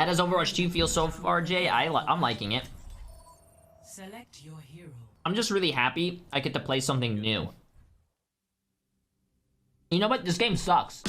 How does Overwatch 2 feel so far, Jay? I'm liking it. Select your hero. I'm just really happy I get to play something new. You know what? This game sucks.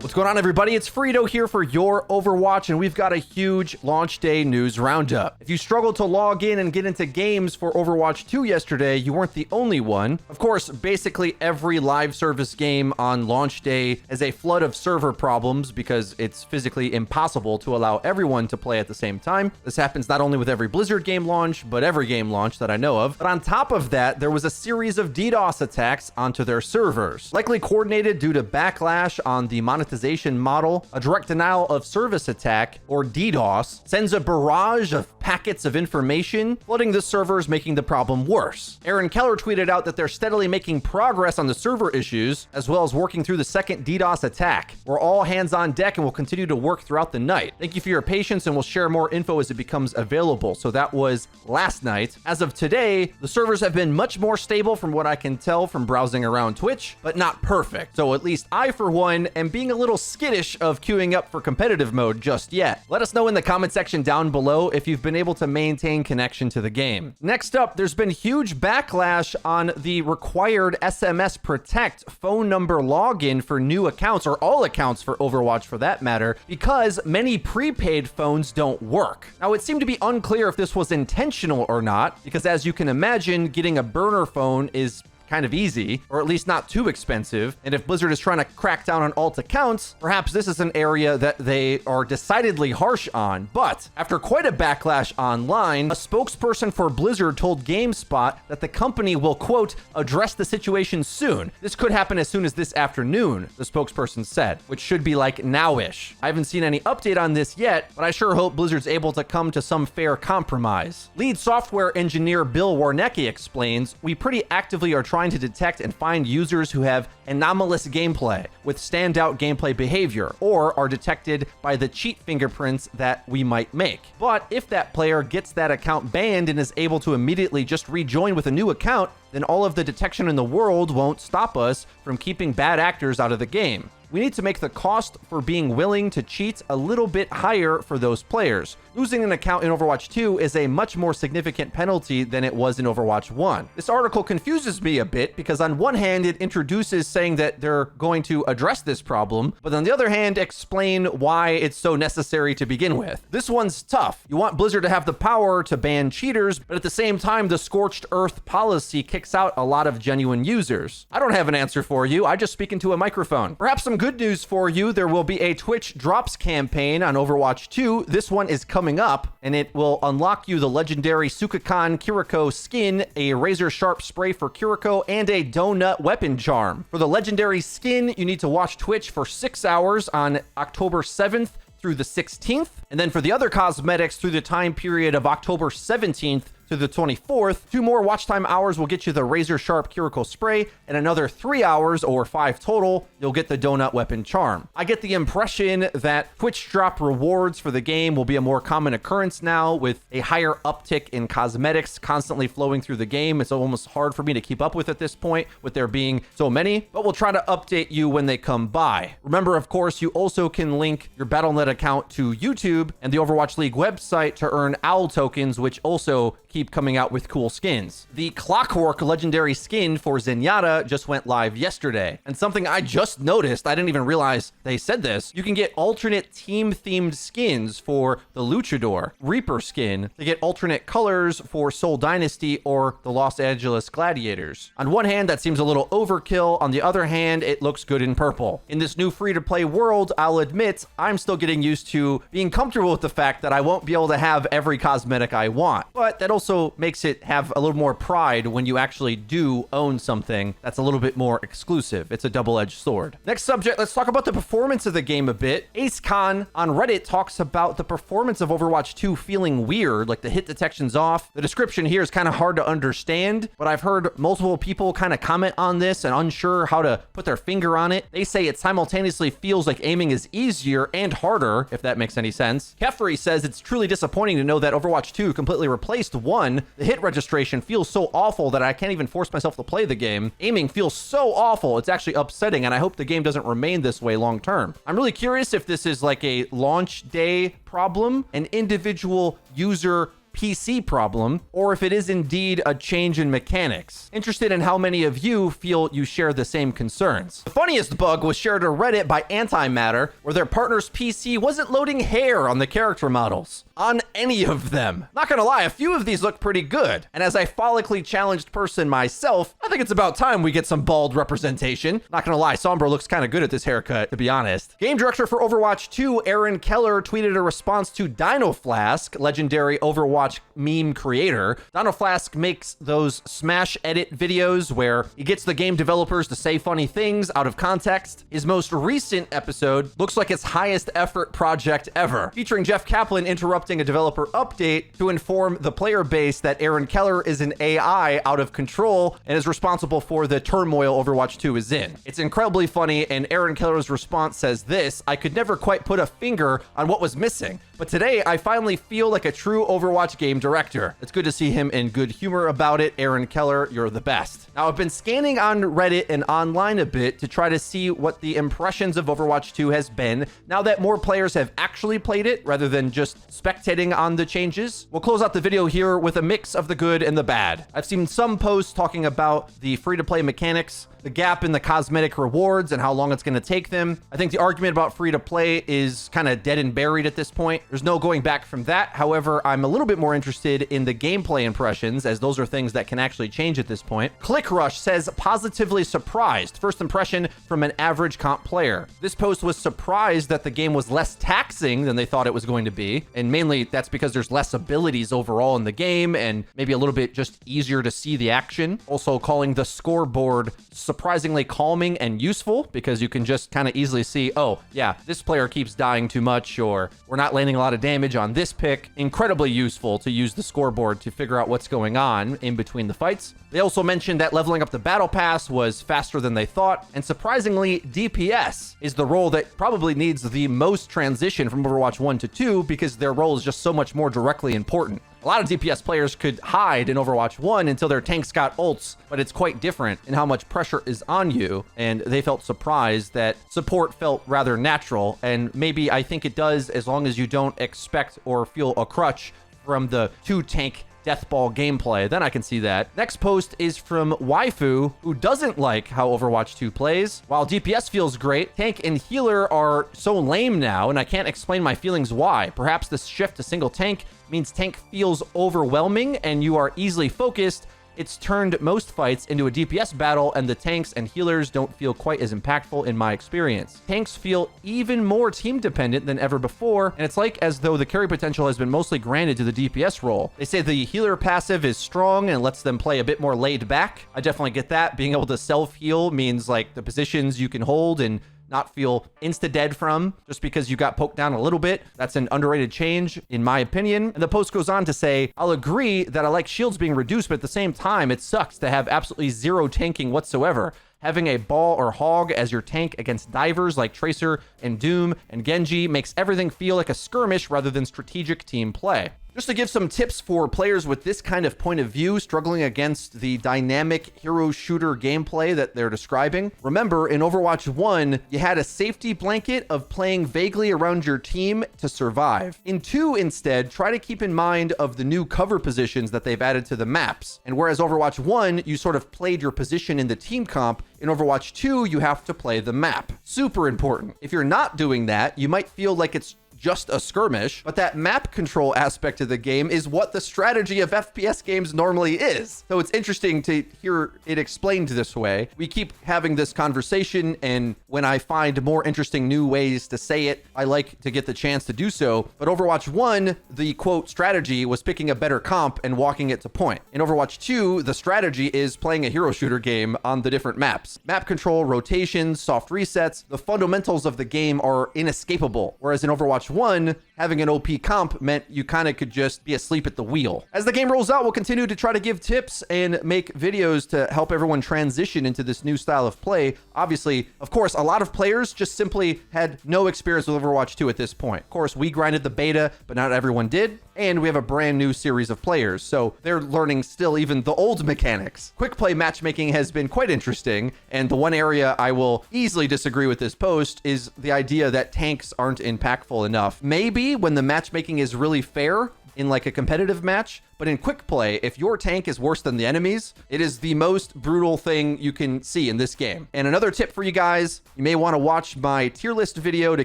What's going on, everybody? It's Frito here for your Overwatch, and we've got a huge launch day news roundup. If you struggled to log in and get into games for Overwatch 2 yesterday, you weren't the only one. Of course, basically every live service game on launch day has a flood of server problems because it's physically impossible to allow everyone to play at the same time. This happens not only with every Blizzard game launch, but every game launch that I know of. But on top of that, there was a series of DDoS attacks onto their servers, likely coordinated due to backlash on the monetization model. A direct denial of service attack, or DDoS, sends a barrage of packets of information, flooding the servers, making the problem worse. Aaron Keller tweeted out that they're steadily making progress on the server issues, as well as working through the second DDoS attack. We're all hands on deck and will continue to work throughout the night. Thank you for your patience, and we'll share more info as it becomes available. So that was last night. As of today, the servers have been much more stable from what I can tell from browsing around Twitch, but not perfect. So at least I, for one, am being a little skittish of queuing up for competitive mode just yet. Let us know in the comment section down below if you've been able to maintain connection to the game. Next up, there's been huge backlash on the required SMS Protect phone number login for new accounts, or all accounts for Overwatch for that matter, because many prepaid phones don't work. Now, it seemed to be unclear if this was intentional or not, because as you can imagine, getting a burner phone is kind of easy, or at least not too expensive. And if Blizzard is trying to crack down on alt accounts, perhaps this is an area that they are decidedly harsh on. But after quite a backlash online, a spokesperson for Blizzard told GameSpot that the company will, quote, address the situation soon. This could happen as soon as this afternoon, the spokesperson said, which should be like now-ish. I haven't seen any update on this yet, but I sure hope Blizzard's able to come to some fair compromise. Lead software engineer Bill Warnecki explains, we pretty actively are trying to detect and find users who have anomalous gameplay with standout gameplay behavior, or are detected by the cheat fingerprints that we might make. But if that player gets that account banned and is able to immediately just rejoin with a new account, then all of the detection in the world won't stop us from keeping bad actors out of the game. We need to make the cost for being willing to cheat a little bit higher for those players. Losing an account in Overwatch 2 is a much more significant penalty than it was in Overwatch 1. This article confuses me a bit because on one hand, it introduces saying that they're going to address this problem, but on the other hand, explain why it's so necessary to begin with. This one's tough. You want Blizzard to have the power to ban cheaters, but at the same time, the Scorched Earth policy kicks out a lot of genuine users. I don't have an answer for you. I just speak into a microphone. Perhaps some good news for you. There will be a Twitch drops campaign on Overwatch 2. This one is coming up, and it will unlock you the legendary Sukakan Kiriko skin, a razor sharp spray for Kiriko, and a donut weapon charm. For the legendary skin, you need to watch Twitch for 6 hours on October 7th through the 16th. And then for the other cosmetics, through the time period of October 17th to the 24th, 2 more watch time hours will get you the razor sharp Kiriko spray, and another 3 hours, or 5 total, you'll get the donut weapon charm. I get the impression that Twitch drop rewards for the game will be a more common occurrence now, with a higher uptick in cosmetics constantly flowing through the game. It's almost hard for me to keep up with at this point, with there being so many, but we'll try to update you when they come by. Remember, of course, you also can link your Battle.net account to YouTube and the Overwatch League website to earn OWL tokens, which also keep coming out with cool skins. The Clockwork legendary skin for Zenyatta just went live yesterday. And something I just noticed, I didn't even realize they said this, you can get alternate team-themed skins for the Luchador, Reaper skin, to get alternate colors for Seoul Dynasty or the Los Angeles Gladiators. On one hand, that seems a little overkill. On the other hand, it looks good in purple. In this new free-to-play world, I'll admit, I'm still getting used to being comfortable with the fact that I won't be able to have every cosmetic I want. But that also makes it have a little more pride when you actually do own something that's a little bit more exclusive. It's a double-edged sword. Next subject, let's talk about the performance of the game a bit. Ace Khan on Reddit talks about the performance of Overwatch 2 feeling weird, like the hit detection's off. The description here is kind of hard to understand, but I've heard multiple people kind of comment on this and unsure how to put their finger on it. They say it simultaneously feels like aiming is easier and harder, if that makes any sense. Kefri says it's truly disappointing to know that Overwatch 2 completely replaced 1 1, the hit registration feels so awful that I can't even force myself to play the game. Aiming feels so awful, it's actually upsetting, and I hope the game doesn't remain this way long term. I'm really curious if this is like a launch day problem, an individual user PC problem, or if it is indeed a change in mechanics. Interested in how many of you feel you share the same concerns. The funniest bug was shared to Reddit by Antimatter, where their partner's PC wasn't loading hair on the character models. On any of them. Not gonna lie, a few of these look pretty good. And as a follically challenged person myself, I think it's about time we get some bald representation. Not gonna lie, Sombra looks kind of good at this haircut, to be honest. Game director for Overwatch 2, Aaron Keller, tweeted a response to Dino Flask, legendary Overwatch meme creator. Dino Flask makes those smash edit videos where he gets the game developers to say funny things out of context. His most recent episode looks like his highest effort project ever, featuring Jeff Kaplan interrupting a developer update to inform the player base that Aaron Keller is an AI out of control and is responsible for the turmoil Overwatch 2 is in. It's incredibly funny, and Aaron Keller's response says this: "I could never quite put a finger on what was missing, but today I finally feel like a true Overwatch game director." It's good to see him in good humor about it. Aaron Keller, you're the best. Now, I've been scanning on Reddit and online a bit to try to see what the impressions of Overwatch 2 has been now that more players have actually played it rather than just spectating on the changes. We'll close out the video here with a mix of the good and the bad. I've seen some posts talking about the free-to-play mechanics, the gap in the cosmetic rewards, and how long it's going to take them. I think the argument about free-to-play is kind of dead and buried at this point. There's no going back from that. However, I'm a little bit more interested in the gameplay impressions, as those are things that can actually change at this point. ClickRush says, positively surprised. First impression from an average comp player. This post was surprised that the game was less taxing than they thought it was going to be, and mainly that's because there's less abilities overall in the game, and maybe a little bit just easier to see the action. Also calling the scoreboard surprisingly calming and useful, because you can just kind of easily see, oh yeah, this player keeps dying too much, or we're not landing a lot of damage on this pick. Incredibly useful to use the scoreboard to figure out what's going on in between the fights. They also mentioned that leveling up the battle pass was faster than they thought, and surprisingly, DPS is the role that probably needs the most transition from Overwatch 1 to 2, because their role is just so much more directly important. A lot of DPS players could hide in Overwatch 1 until their tanks got ults, but it's quite different in how much pressure is on you, and they felt surprised that support felt rather natural, and maybe I think it does as long as you don't expect or feel a crutch from the 2-tank deathball gameplay. Then I can see that. Next post is from Waifu, who doesn't like how Overwatch 2 plays. While DPS feels great, tank and healer are so lame now, and I can't explain my feelings why. Perhaps this shift to single tank means tank feels overwhelming and you are easily focused. It's turned most fights into a DPS battle, and the tanks and healers don't feel quite as impactful in my experience. Tanks feel even more team dependent than ever before, and it's like as though the carry potential has been mostly granted to the DPS role. They say the healer passive is strong and lets them play a bit more laid back. I definitely get that. Being able to self-heal means like the positions you can hold and not feel insta-dead from just because you got poked down a little bit. That's an underrated change, in my opinion. And the post goes on to say, I'll agree that I like shields being reduced, but at the same time, it sucks to have absolutely zero tanking whatsoever. Having a ball or hog as your tank against divers like Tracer and Doom and Genji makes everything feel like a skirmish rather than strategic team play. Just to give some tips for players with this kind of point of view, struggling against the dynamic hero shooter gameplay that they're describing. Remember, in Overwatch 1, you had a safety blanket of playing vaguely around your team to survive. In 2, instead, try to keep in mind of the new cover positions that they've added to the maps. And whereas Overwatch 1, you sort of played your position in the team comp, in Overwatch 2, you have to play the map. Super important. If you're not doing that, you might feel like it's just a skirmish, but that map control aspect of the game is what the strategy of FPS games normally is. So it's interesting to hear it explained this way. We keep having this conversation, and when I find more interesting new ways to say it, I like to get the chance to do so. But Overwatch 1, the quote strategy was picking a better comp and walking it to point. In Overwatch 2, the strategy is playing a hero shooter game on the different maps. Map control, rotations, soft resets, the fundamentals of the game are inescapable. Whereas in Overwatch 1, having an OP comp meant you kind of could just be asleep at the wheel. As the game rolls out, we'll continue to try to give tips and make videos to help everyone transition into this new style of play. Obviously, of course, a lot of players just simply had no experience with Overwatch 2 at this point. Of course, we grinded the beta, but not everyone did. and we have a brand new series of players, so they're learning still even the old mechanics. Quick play matchmaking has been quite interesting, and the one area I will easily disagree with this post is the idea that tanks aren't impactful enough. Maybe when the matchmaking is really fair in like a competitive match, but in quick play, if your tank is worse than the enemies, it is the most brutal thing you can see in this game. And another tip for you guys, you may want to watch my tier list video to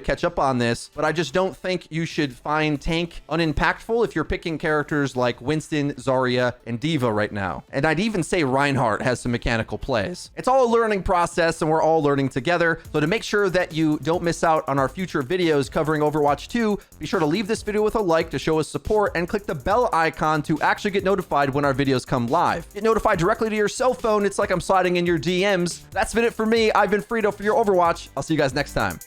catch up on this, but I just don't think you should find tank unimpactful if you're picking characters like Winston, Zarya, and D.Va right now. And I'd even say Reinhardt has some mechanical plays. It's all a learning process, and we're all learning together. So to make sure that you don't miss out on our future videos covering Overwatch 2, be sure to leave this video with a like to show us support, and click the bell icon to actually get notified when our videos come live. Get notified directly to your cell phone. It's like I'm sliding in your DMs. That's been it for me. I've been Frito for your Overwatch. I'll see you guys next time.